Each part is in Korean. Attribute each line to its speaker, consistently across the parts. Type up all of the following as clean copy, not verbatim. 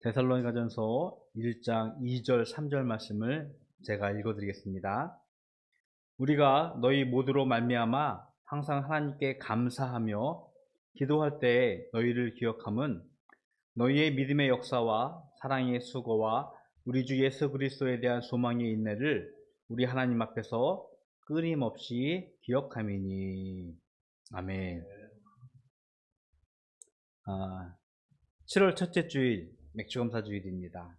Speaker 1: 데살로니가전서 1장 2절 3절 말씀을 제가 읽어드리겠습니다. 우리가 너희 모두로 말미암아 항상 하나님께 감사하며 기도할 때에 너희를 기억함은 너희의 믿음의 역사와 사랑의 수고와 우리 주 예수 그리스도에 대한 소망의 인내를 우리 하나님 앞에서 끊임없이 기억함이니. 아멘. 7월 첫째 주일 맥주검사 주일입니다.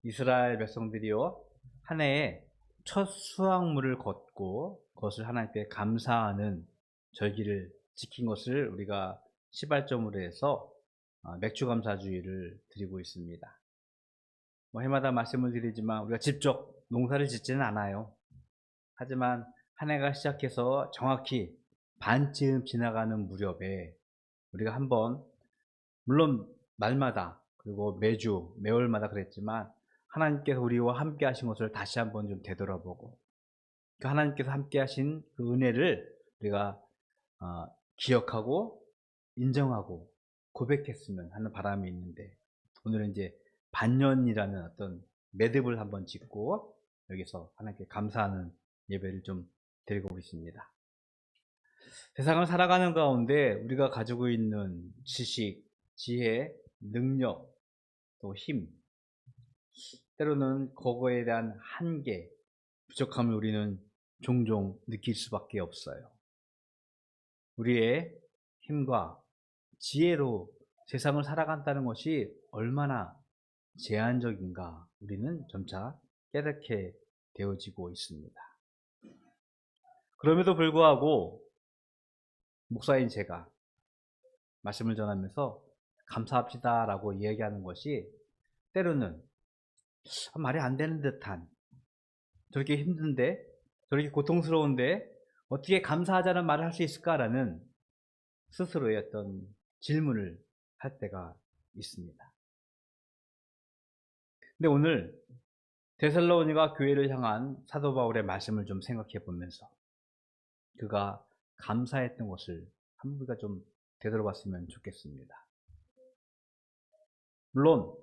Speaker 1: 이스라엘 백성들이요, 한 해에 첫 수확물을 걷고 그것을 하나님께 감사하는 절기를 지킨 것을 우리가 시발점으로 해서 맥주감사주의를 드리고 있습니다. 해마다 말씀을 드리지만 우리가 직접 농사를 짓지는 않아요. 하지만 한 해가 시작해서 정확히 반쯤 지나가는 무렵에 우리가 한번, 물론 말마다 그리고 매주 매월마다 그랬지만 하나님께서 우리와 함께 하신 것을 다시 한번 좀 되돌아보고 그 하나님께서 함께 하신 그 은혜를 우리가 기억하고 인정하고 고백했으면 하는 바람이 있는데, 오늘은 이제 반년이라는 어떤 매듭을 한번 짓고 여기서 하나님께 감사하는 예배를 좀 드리고 있습니다. 세상을 살아가는 가운데 우리가 가지고 있는 지식, 지혜, 능력, 또 힘, 때로는 그거에 대한 한계, 부족함을 우리는 종종 느낄 수밖에 없어요. 우리의 힘과 지혜로 세상을 살아간다는 것이 얼마나 제한적인가 우리는 점차 깨닫게 되어지고 있습니다. 그럼에도 불구하고 목사인 제가 말씀을 전하면서 감사합시다 라고 이야기하는 것이 때로는 말이 안 되는 듯한, 저렇게 힘든데 저렇게 고통스러운데 어떻게 감사하자는 말을 할 수 있을까라는 스스로의 어떤 질문을 할 때가 있습니다. 근데 오늘 데살로니가 교회를 향한 사도 바울의 말씀을 좀 생각해 보면서 그가 감사했던 것을 한번 우리가 좀 되돌아봤으면 좋겠습니다. 물론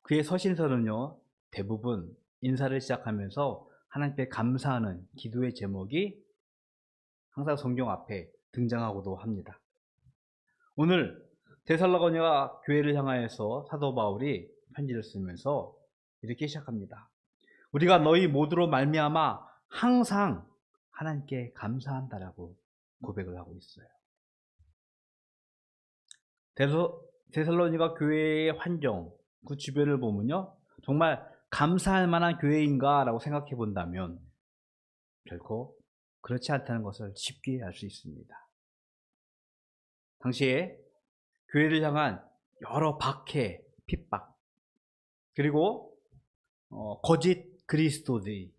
Speaker 1: 그의 서신서는요, 대부분 인사를 시작하면서 하나님께 감사하는 기도의 제목이 항상 성경 앞에 등장하고도 합니다. 오늘 데살로니가 교회를 향하여서 사도 바울이 편지를 쓰면서 이렇게 시작합니다. 우리가 너희 모두로 말미암아 항상 하나님께 감사한다라고 고백을 하고 있어요. 데살로니가 교회의 환경, 그 주변을 보면요, 정말 감사할 만한 교회인가 라고 생각해 본다면 결코 그렇지 않다는 것을 쉽게 알 수 있습니다. 당시에 교회를 향한 여러 박해, 핍박, 그리고 거짓 그리스도들이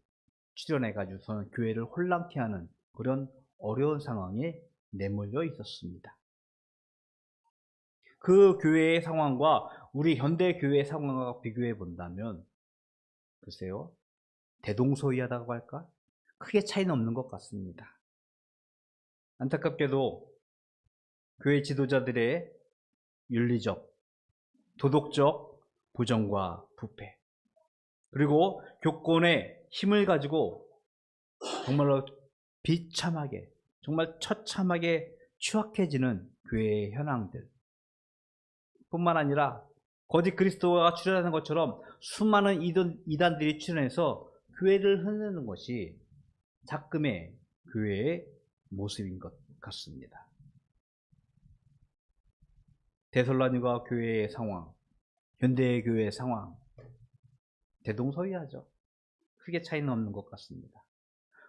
Speaker 1: 출현해가지고서는 교회를 혼란케 하는 그런 어려운 상황에 내몰려 있었습니다. 그 교회의 상황과 우리 현대 교회의 상황과 비교해 본다면 글쎄요, 대동소이하다고 할까? 크게 차이는 없는 것 같습니다. 안타깝게도 교회 지도자들의 윤리적, 도덕적 부정과 부패, 그리고 교권의 힘을 가지고 정말로 비참하게, 정말 처참하게 추악해지는 교회의 현황들 뿐만 아니라 거짓 그리스도가 출현하는 것처럼 수많은 이단들이 출현해서 교회를 흔드는 것이 작금의 교회의 모습인 것 같습니다. 데살로니가 교회의 상황, 현대의 교회의 상황, 대동소이하죠. 크게 차이는 없는 것 같습니다.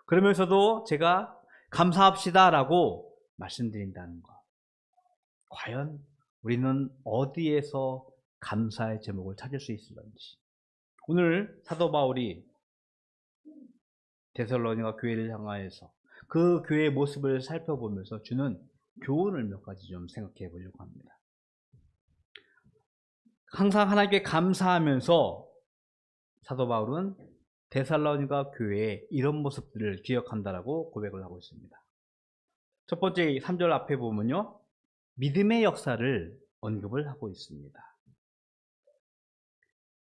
Speaker 1: 그러면서도 제가 감사합시다 라고 말씀드린다는 것, 과연 우리는 어디에서 감사의 제목을 찾을 수 있을런지, 오늘 사도 바울이 데살로니가 교회를 향하여서 그 교회의 모습을 살펴보면서 주는 교훈을 몇 가지 좀 생각해 보려고 합니다. 항상 하나님께 감사하면서 사도 바울은 데살로니가 교회의 이런 모습들을 기억한다라고 고백을 하고 있습니다. 첫 번째 3절 앞에 보면요, 믿음의 역사를 언급을 하고 있습니다.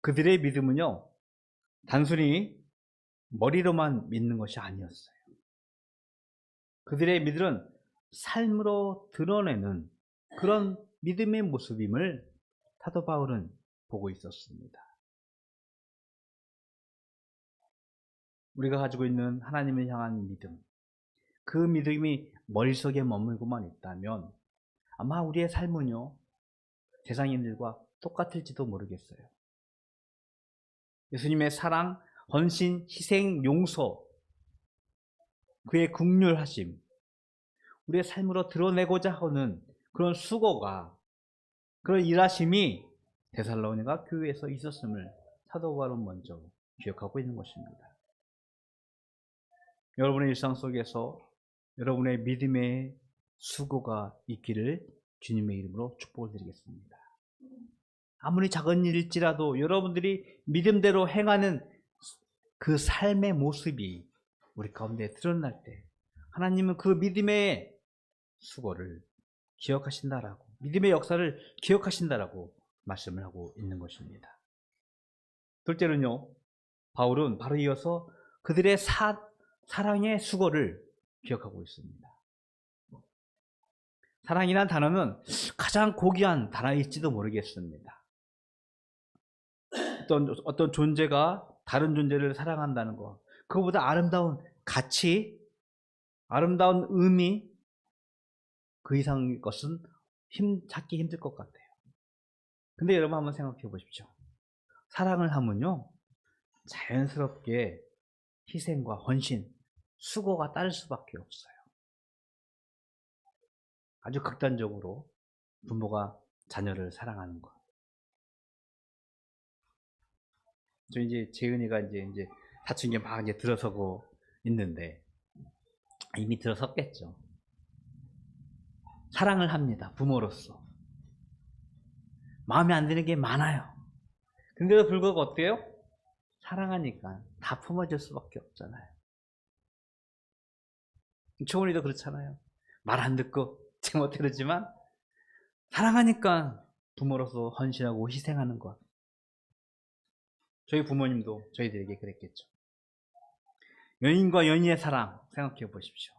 Speaker 1: 그들의 믿음은요, 단순히 머리로만 믿는 것이 아니었어요. 그들의 믿음은 삶으로 드러내는 그런 믿음의 모습임을 사도 바울은 보고 있었습니다. 우리가 가지고 있는 하나님을 향한 믿음, 그 믿음이 머릿속에 머물고만 있다면 아마 우리의 삶은요, 세상인들과 똑같을지도 모르겠어요. 예수님의 사랑, 헌신, 희생, 용서, 그의 긍휼하심, 우리의 삶으로 드러내고자 하는 그런 수고가, 그런 일하심이 데살로니가 교회에서 있었음을 사도 바울은 먼저 기억하고 있는 것입니다. 여러분의 일상 속에서 여러분의 믿음의 수고가 있기를 주님의 이름으로 축복을 드리겠습니다. 아무리 작은 일일지라도 여러분들이 믿음대로 행하는 그 삶의 모습이 우리 가운데 드러날 때 하나님은 그 믿음의 수고를 기억하신다라고, 믿음의 역사를 기억하신다라고 말씀을 하고 있는 것입니다. 둘째는요, 바울은 바로 이어서 그들의 사랑의 수고를 기억하고 있습니다. 사랑이란 단어는 가장 고귀한 단어일지도 모르겠습니다. 어떤 존재가 다른 존재를 사랑한다는 것, 그거보다 아름다운 가치, 아름다운 의미, 그 이상의 것은 찾기 힘들 것 같아요. 근데 여러분 한번 생각해 보십시오. 사랑을 하면요, 자연스럽게 희생과 헌신, 수고가 따를 수밖에 없어요. 아주 극단적으로 부모가 자녀를 사랑하는 것. 저 이제 재은이가 이제 사춘기에 막 이제 들어서고 있는데 이미 들어섰겠죠. 사랑을 합니다. 부모로서. 마음에 안 드는 게 많아요. 근데도 불구하고 어때요? 사랑하니까 다 품어줄 수밖에 없잖아요. 초원이도 그렇잖아요. 말 안 듣고 제멋대로 그러지만 사랑하니까 부모로서 헌신하고 희생하는 것. 저희 부모님도 저희들에게 그랬겠죠. 연인과 연인의 사랑 생각해 보십시오.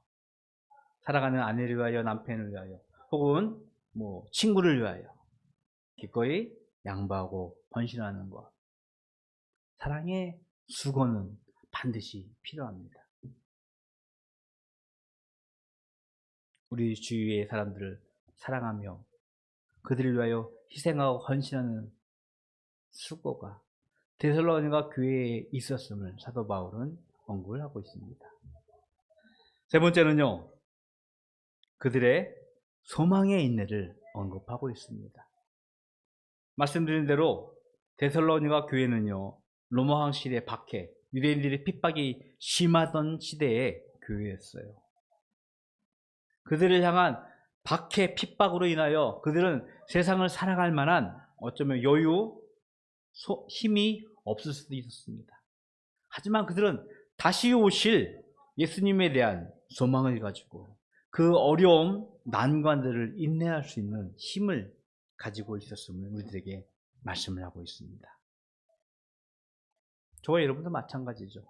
Speaker 1: 사랑하는 아내를 위하여, 남편을 위하여, 혹은 친구를 위하여 기꺼이 양보하고 헌신하는 것. 사랑의 수고는 반드시 필요합니다. 우리 주위의 사람들을 사랑하며 그들을 위하여 희생하고 헌신하는 수고가 데살로니가 교회에 있었음을 사도 바울은 언급을 하고 있습니다. 세 번째는요, 그들의 소망의 인내를 언급하고 있습니다. 말씀드린 대로 데살로니가 교회는요, 로마왕 시대 박해, 유대인들의 핍박이 심하던 시대의 교회였어요. 그들을 향한 박해, 핍박으로 인하여 그들은 세상을 살아갈 만한 어쩌면 여유, 힘이 없을 수도 있었습니다. 하지만 그들은 다시 오실 예수님에 대한 소망을 가지고 그 어려움, 난관들을 인내할 수 있는 힘을 가지고 있었음을 우리들에게 말씀을 하고 있습니다. 저와 여러분도 마찬가지죠.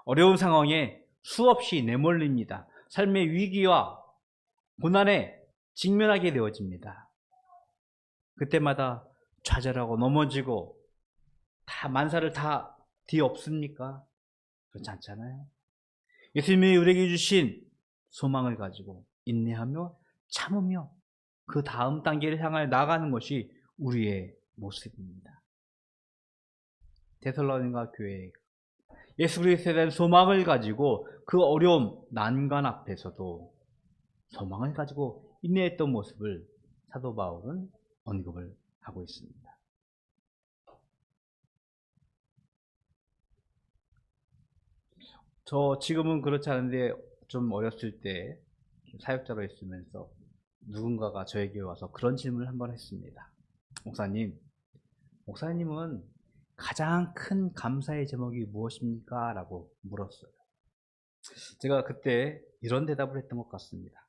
Speaker 1: 어려운 상황에 수없이 내몰립니다. 삶의 위기와 고난에 직면하게 되어집니다. 그때마다 좌절하고 넘어지고 다 만사를 다 뒤엎습니까? 그렇지 않잖아요. 예수님이 우리에게 주신 소망을 가지고 인내하며 참으며 그 다음 단계를 향하여 나가는 것이 우리의 모습입니다. 데살로니가 교회 예수 그리스도에 대한 소망을 가지고 그 어려움, 난관 앞에서도 소망을 가지고 인내했던 모습을 사도 바울은 언급을 하고 있습니다. 저 지금은 그렇지 않은데 좀 어렸을 때 사역자로 있으면서 누군가가 저에게 와서 그런 질문을 한번 했습니다. 목사님은 가장 큰 감사의 제목이 무엇입니까? 라고 물었어요. 제가 그때 이런 대답을 했던 것 같습니다.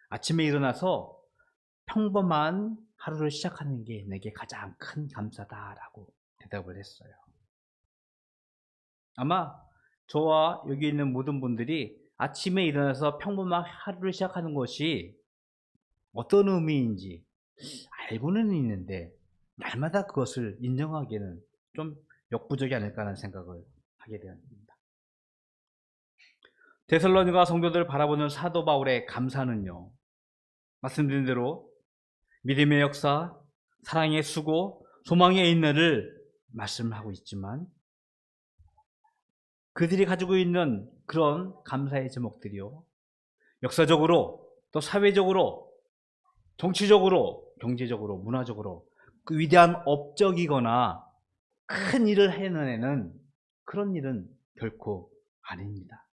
Speaker 1: 아침에 일어나서 평범한 하루를 시작하는 게 내게 가장 큰 감사다라고 대답을 했어요. 아마 저와 여기 있는 모든 분들이 아침에 일어나서 평범한 하루를 시작하는 것이 어떤 의미인지 알고는 있는데 날마다 그것을 인정하기에는 좀 역부족이 아닐까라는 생각을 하게 되었습니다. 데살로니가 성도들을 바라보는 사도 바울의 감사는요, 말씀드린 대로 믿음의 역사, 사랑의 수고, 소망의 인내를 말씀하고 있지만 그들이 가지고 있는 그런 감사의 제목들이요, 역사적으로 또 사회적으로 정치적으로 경제적으로 문화적으로 그 위대한 업적이거나 큰 일을 해내는 그런 일은 결코 아닙니다.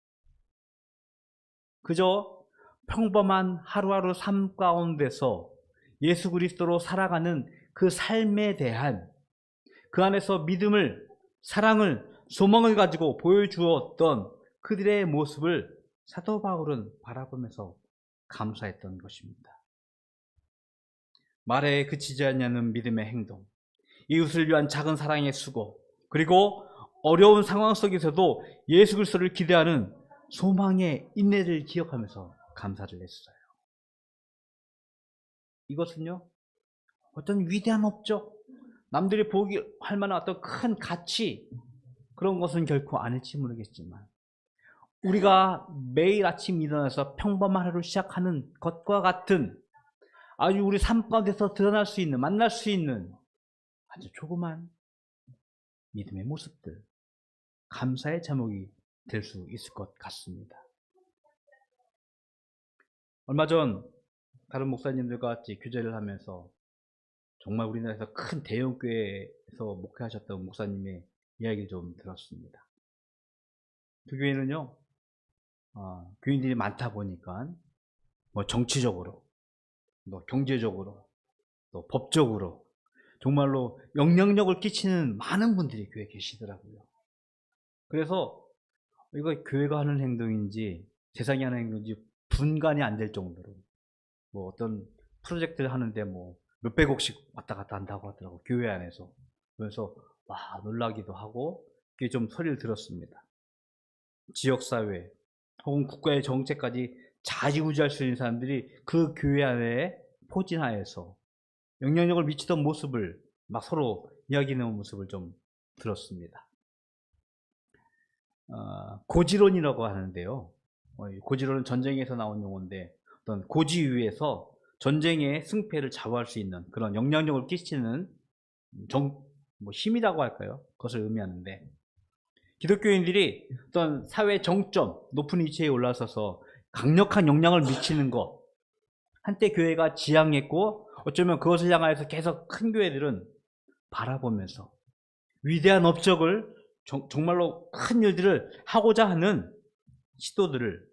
Speaker 1: 그저 평범한 하루하루 삶 가운데서 예수 그리스도로 살아가는 그 삶에 대한 그 안에서 믿음을, 사랑을, 소망을 가지고 보여주었던 그들의 모습을 사도 바울은 바라보면서 감사했던 것입니다. 말에 그치지 않는 믿음의 행동, 이웃을 위한 작은 사랑의 수고, 그리고 어려운 상황 속에서도 예수 그리스도를 기대하는 소망의 인내를 기억하면서 감사를 했어요. 이것은요, 어떤 위대한 업적, 남들이 보기 할 만한 어떤 큰 가치, 그런 것은 결코 아닐지 모르겠지만 우리가 매일 아침 일어나서 평범한 하루를 시작하는 것과 같은 아주 우리 삶 가운데서 드러날 수 있는, 만날 수 있는 아주 조그만 믿음의 모습들, 감사의 제목이 될 수 있을 것 같습니다. 얼마 전 다른 목사님들과 같이 교제를 하면서 정말 우리나라에서 큰 대형교회에서 목회하셨던 목사님의 이야기를 좀 들었습니다. 그 교회는요, 교인들이 많다 보니까 뭐 정치적으로, 뭐 경제적으로, 또 법적으로 정말로 영향력을 끼치는 많은 분들이 교회에 계시더라고요. 그래서 이거 교회가 하는 행동인지 세상이 하는 행동인지 분간이 안 될 정도로 뭐 어떤 프로젝트를 하는데 뭐 몇백억씩 왔다 갔다 한다고 하더라고, 교회 안에서. 그래서 와, 놀라기도 하고 그게 좀 소리를 들었습니다. 지역사회 혹은 국가의 정책까지 좌지우지할 수 있는 사람들이 그 교회 안에 포진하에서 영향력을 미치던 모습을 막 서로 이야기하는 모습을 좀 들었습니다. 고지론이라고 하는데요, 고지론은 전쟁에서 나온 용어인데 어떤 고지 위에서 전쟁의 승패를 좌우할 수 있는 그런 영향력을 끼치는 힘이라고 할까요? 그것을 의미하는데, 기독교인들이 어떤 사회 정점, 높은 위치에 올라서서 강력한 영향을 미치는 것, 한때 교회가 지향했고 어쩌면 그것을 향하여서 계속 큰 교회들은 바라보면서 위대한 업적을, 정말로 큰 일들을 하고자 하는 시도들을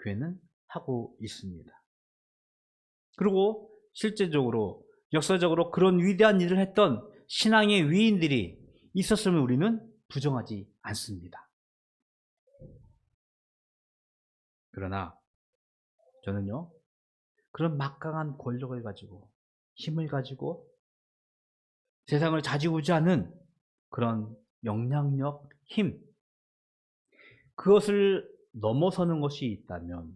Speaker 1: 교회는 하고 있습니다. 그리고 실제적으로 역사적으로 그런 위대한 일을 했던 신앙의 위인들이 있었음을 우리는 부정하지 않습니다. 그러나 저는요, 그런 막강한 권력을 가지고 힘을 가지고 세상을 좌지우지하는 그런 영향력, 힘, 그것을 넘어서는 것이 있다면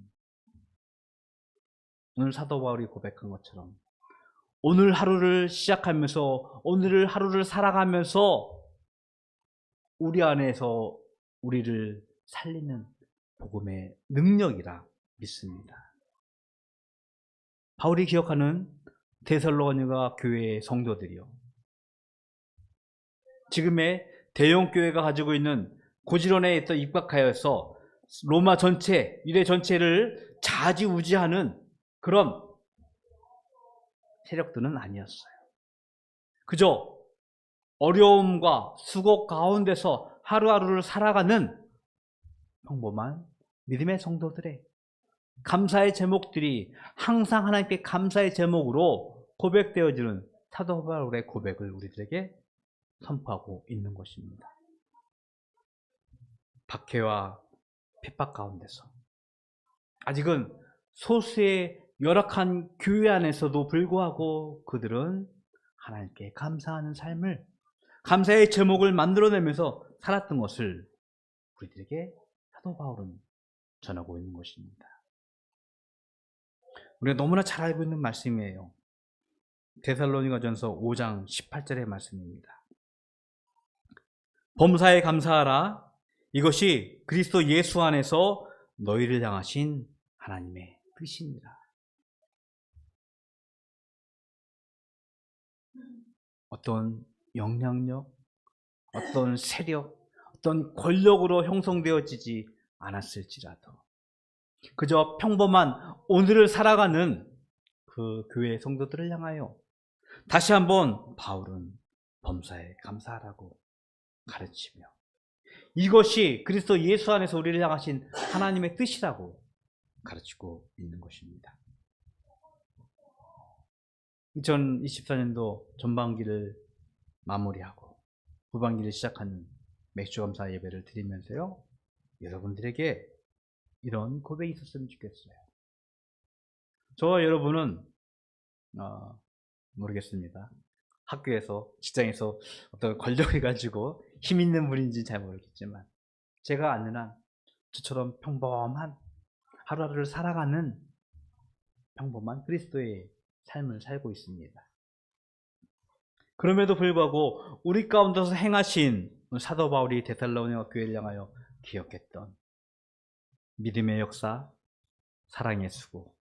Speaker 1: 오늘 사도 바울이 고백한 것처럼 오늘 하루를 시작하면서 오늘 하루를 살아가면서 우리 안에서 우리를 살리는 복음의 능력이라 믿습니다. 바울이 기억하는 데살로니가 교회의 성도들이요, 지금의 대형 교회가 가지고 있는 고지론에 입각하여서 로마 전체, 유대 전체를 좌지우지하는 그런 세력들은 아니었어요. 그저 어려움과 수고 가운데서 하루하루를 살아가는 평범한 믿음의 성도들의 감사의 제목들이 항상 하나님께 감사의 제목으로 고백되어지는 사도 바울의 고백을 우리들에게 선포하고 있는 것입니다. 박해와 핍박 가운데서 아직은 소수의 열악한 교회 안에서도 불구하고 그들은 하나님께 감사하는 삶을 감사의 제목을 만들어내면서 살았던 것을 우리들에게 사도 바울은 전하고 있는 것입니다. 우리가 너무나 잘 알고 있는 말씀이에요. 데살로니가전서 5장 18절의 말씀입니다. 범사에 감사하라. 이것이 그리스도 예수 안에서 너희를 향하신 하나님의 뜻이니라. 어떤 영향력, 어떤 세력, 어떤 권력으로 형성되어지지 않았을지라도 그저 평범한 오늘을 살아가는 그 교회 성도들을 향하여 다시 한번 바울은 범사에 감사하라고 가르치며 이것이 그리스도 예수 안에서 우리를 향하신 하나님의 뜻이라고 가르치고 있는 것입니다. 2024년도 전반기를 마무리하고 후반기를 시작하는 맥주감사 예배를 드리면서요, 여러분들에게 이런 고백이 있었으면 좋겠어요. 저와 여러분은 모르겠습니다. 학교에서, 직장에서 어떤 권력을 가지고 힘 있는 분인지 잘 모르겠지만 제가 아는 한 저처럼 평범한 하루하루를 살아가는 평범한 그리스도의 삶을 살고 있습니다. 그럼에도 불구하고 우리 가운데서 행하신 사도 바울이 데살로니가 교회를 향하여 기억했던 믿음의 역사, 사랑의 수고,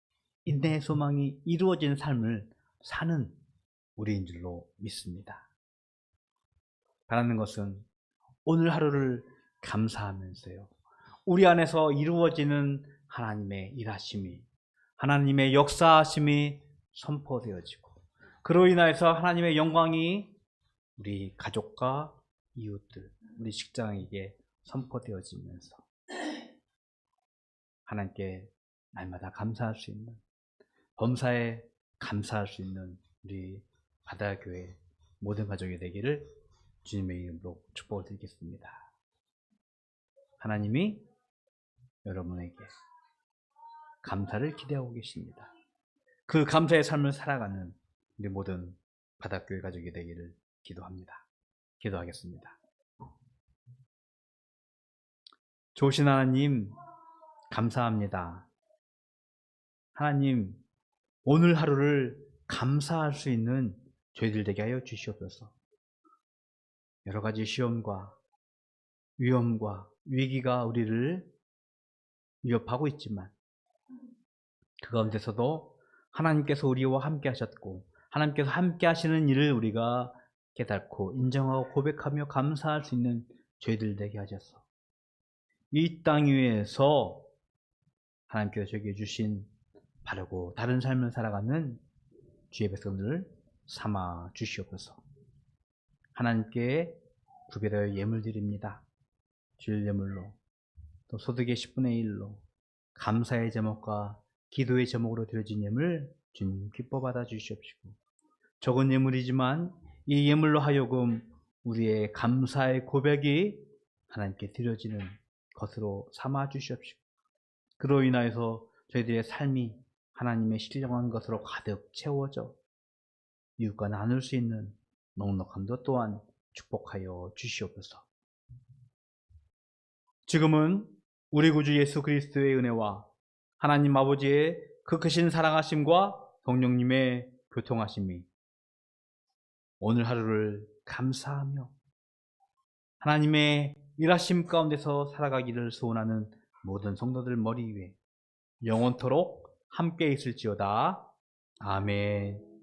Speaker 1: 인내의 소망이 이루어진 삶을 사는 우리인 줄로 믿습니다. 바라는 것은 오늘 하루를 감사하면서요, 우리 안에서 이루어지는 하나님의 일하심이, 하나님의 역사하심이 선포되어지고 그로 인하여서 하나님의 영광이 우리 가족과 이웃들, 우리 직장에게 선포되어지면서 하나님께 날마다 감사할 수 있는, 범사에 감사할 수 있는 우리 바다교회 모든 가족이 되기를 주님의 이름으로 축복을 드리겠습니다. 하나님이 여러분에게 감사를 기대하고 계십니다. 그 감사의 삶을 살아가는 우리 모든 바다교회 가족이 되기를 기도합니다. 기도하겠습니다. 좋으신 하나님, 감사합니다. 하나님, 오늘 하루를 감사할 수 있는 저희들 되게 하여 주시옵소서. 여러 가지 시험과 위험과 위기가 우리를 위협하고 있지만 그 가운데서도 하나님께서 우리와 함께 하셨고 하나님께서 함께 하시는 일을 우리가 깨닫고 인정하고 고백하며 감사할 수 있는 저희들 되게 하셔서 이 땅 위에서 하나님께서 저에게 주신 바르고 다른 삶을 살아가는 주의 백성들을 삼아 주시옵소서. 하나님께 구별하여 예물 드립니다. 주일 예물로, 또 소득의 10분의 1로 감사의 제목과 기도의 제목으로 드려진 예물 주님 기뻐 받아 주시옵시고, 적은 예물이지만 이 예물로 하여금 우리의 감사의 고백이 하나님께 드려지는 것으로 삼아 주시옵시고, 그로 인하여서 저희들의 삶이 하나님의 신령한 것으로 가득 채워져 이웃과 나눌 수 있는 넉넉함도 또한 축복하여 주시옵소서. 지금은 우리 구주 예수 그리스도의 은혜와 하나님 아버지의 그 크신 사랑하심과 성령님의 교통하심이 오늘 하루를 감사하며 하나님의 일하심 가운데서 살아가기를 소원하는 모든 성도들 머리 위에 영원토록 함께 있을지어다. 아멘.